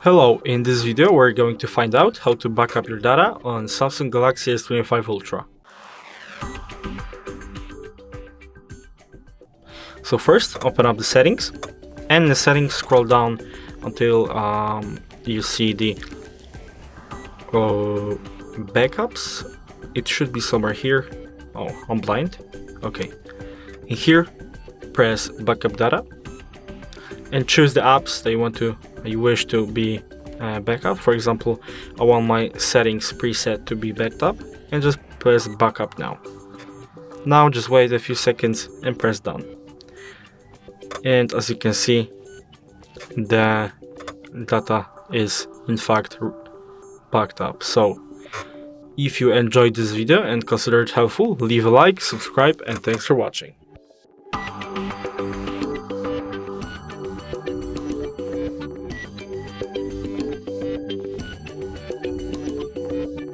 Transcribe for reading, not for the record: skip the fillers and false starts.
Hello, in this video we're going to find out how to back up your data on Samsung Galaxy S25 Ultra. So first, open up the settings, and in the settings scroll down until you see the backups. It should be somewhere here. Oh, I'm blind. Okay. In here, press backup data and choose the apps that you wish to be backed up. For example, I want my settings preset to be backed up, and just press backup now. Now just wait a few seconds and press done. And as you can see, the data is in fact backed up. So if you enjoyed this video and consider it helpful, leave a like, subscribe, and thanks for watching.